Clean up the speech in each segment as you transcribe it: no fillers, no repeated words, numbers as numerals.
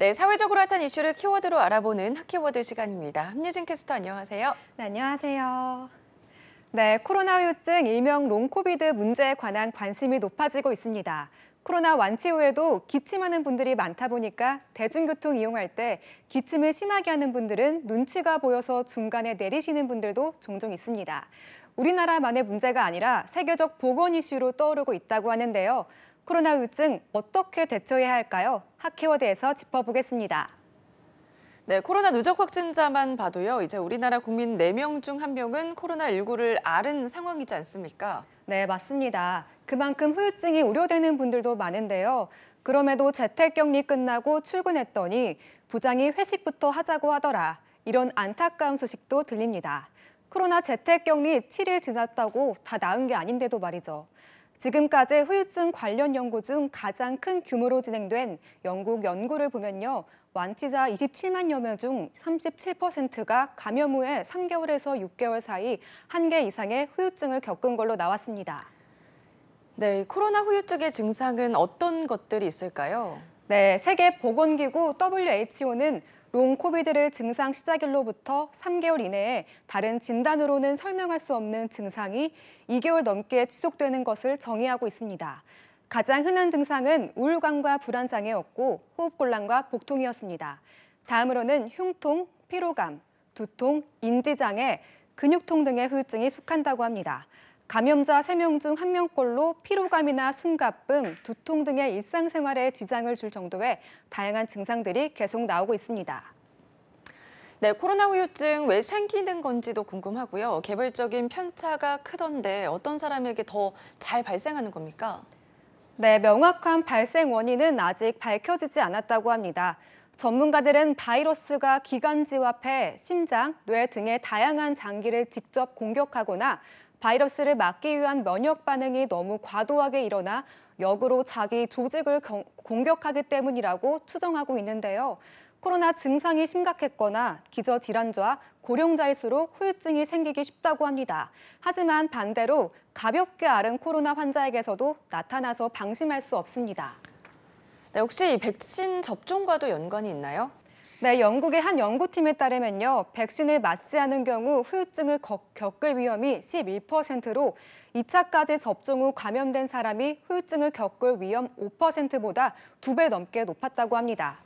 네, 사회적으로 핫한 이슈를 키워드로 알아보는 핫키워드 시간입니다. 함예진 캐스터 안녕하세요. 네, 안녕하세요. 네, 코로나 후유증 일명 롱코비드 문제에 관한 관심이 높아지고 있습니다. 코로나 완치 후에도 기침하는 분들이 많다 보니까 대중교통 이용할 때 기침을 심하게 하는 분들은 눈치가 보여서 중간에 내리시는 분들도 종종 있습니다. 우리나라만의 문제가 아니라 세계적 보건 이슈로 떠오르고 있다고 하는데요. 코로나 후유증 어떻게 대처해야 할까요? 핫키워드에서 짚어보겠습니다. 네, 코로나 누적 확진자만 봐도요. 이제 우리나라 국민 4명 중 1명은 코로나19를 앓은 상황이지 않습니까? 네, 맞습니다. 그만큼 후유증이 우려되는 분들도 많은데요. 그럼에도 재택격리 끝나고 출근했더니 부장이 회식부터 하자고 하더라. 이런 안타까운 소식도 들립니다. 코로나 재택격리 7일 지났다고 다 나은 게 아닌데도 말이죠. 지금까지 후유증 관련 연구 중 가장 큰 규모로 진행된 영국 연구를 보면요. 완치자 27만여 명 중 37%가 감염 후에 3개월에서 6개월 사이 1개 이상의 후유증을 겪은 걸로 나왔습니다. 네, 코로나 후유증의 증상은 어떤 것들이 있을까요? 네, 세계보건기구 WHO는 롱코비드를 증상 시작일로부터 3개월 이내에 다른 진단으로는 설명할 수 없는 증상이 2개월 넘게 지속되는 것을 정의하고 있습니다. 가장 흔한 증상은 우울감과 불안장애였고 호흡곤란과 복통이었습니다. 다음으로는 흉통, 피로감, 두통, 인지장애, 근육통 등의 후유증이 속한다고 합니다. 감염자 3명 중 1명꼴로 피로감이나 숨가쁨, 두통 등의 일상생활에 지장을 줄 정도의 다양한 증상들이 계속 나오고 있습니다. 네, 코로나 후유증 왜 생기는 건지도 궁금하고요. 개별적인 편차가 크던데 어떤 사람에게 더 잘 발생하는 겁니까? 네, 명확한 발생 원인은 아직 밝혀지지 않았다고 합니다. 전문가들은 바이러스가 기관지와 폐, 심장, 뇌 등의 다양한 장기를 직접 공격하거나 바이러스를 막기 위한 면역 반응이 너무 과도하게 일어나 역으로 자기 조직을 공격하기 때문이라고 추정하고 있는데요. 코로나 증상이 심각했거나 기저질환자, 고령자일수록 후유증이 생기기 쉽다고 합니다. 하지만 반대로 가볍게 앓은 코로나 환자에게서도 나타나서 방심할 수 없습니다. 네, 혹시 백신 접종과도 연관이 있나요? 네, 영국의 한 연구팀에 따르면요. 백신을 맞지 않은 경우 후유증을 겪을 위험이 11%로 2차까지 접종 후 감염된 사람이 후유증을 겪을 위험 5%보다 2배 넘게 높았다고 합니다.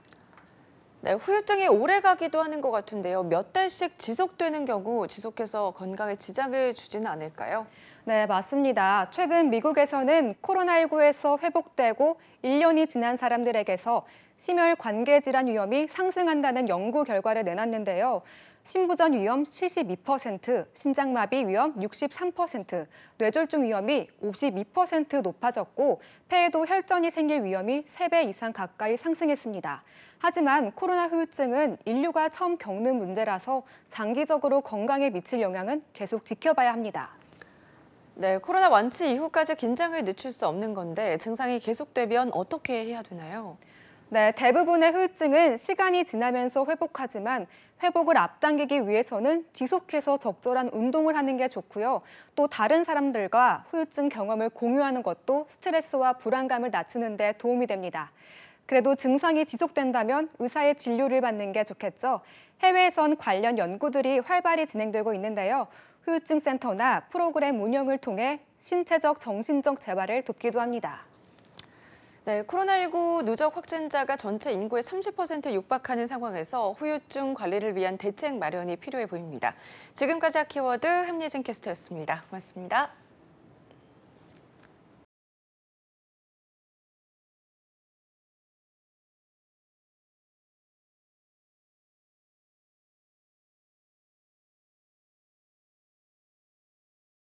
네, 후유증이 오래 가기도 하는 것 같은데요. 몇 달씩 지속되는 경우 지속해서 건강에 지장을 주지는 않을까요? 네, 맞습니다. 최근 미국에서는 코로나19에서 회복되고 1년이 지난 사람들에게서 심혈관계질환 위험이 상승한다는 연구 결과를 내놨는데요. 심부전 위험 72%, 심장마비 위험 63%, 뇌졸중 위험이 52% 높아졌고 폐에도 혈전이 생길 위험이 3배 이상 가까이 상승했습니다. 하지만 코로나 후유증은 인류가 처음 겪는 문제라서 장기적으로 건강에 미칠 영향은 계속 지켜봐야 합니다. 네, 코로나 완치 이후까지 긴장을 늦출 수 없는 건데 증상이 계속되면 어떻게 해야 되나요? 네, 대부분의 후유증은 시간이 지나면서 회복하지만 회복을 앞당기기 위해서는 지속해서 적절한 운동을 하는 게 좋고요. 또 다른 사람들과 후유증 경험을 공유하는 것도 스트레스와 불안감을 낮추는 데 도움이 됩니다. 그래도 증상이 지속된다면 의사의 진료를 받는 게 좋겠죠. 해외에선 관련 연구들이 활발히 진행되고 있는데요. 후유증 센터나 프로그램 운영을 통해 신체적, 정신적 재활을 돕기도 합니다. 네, 코로나19 누적 확진자가 전체 인구의 30% 육박하는 상황에서 후유증 관리를 위한 대책 마련이 필요해 보입니다. 지금까지 핫키워드 함예진 캐스터였습니다. 고맙습니다.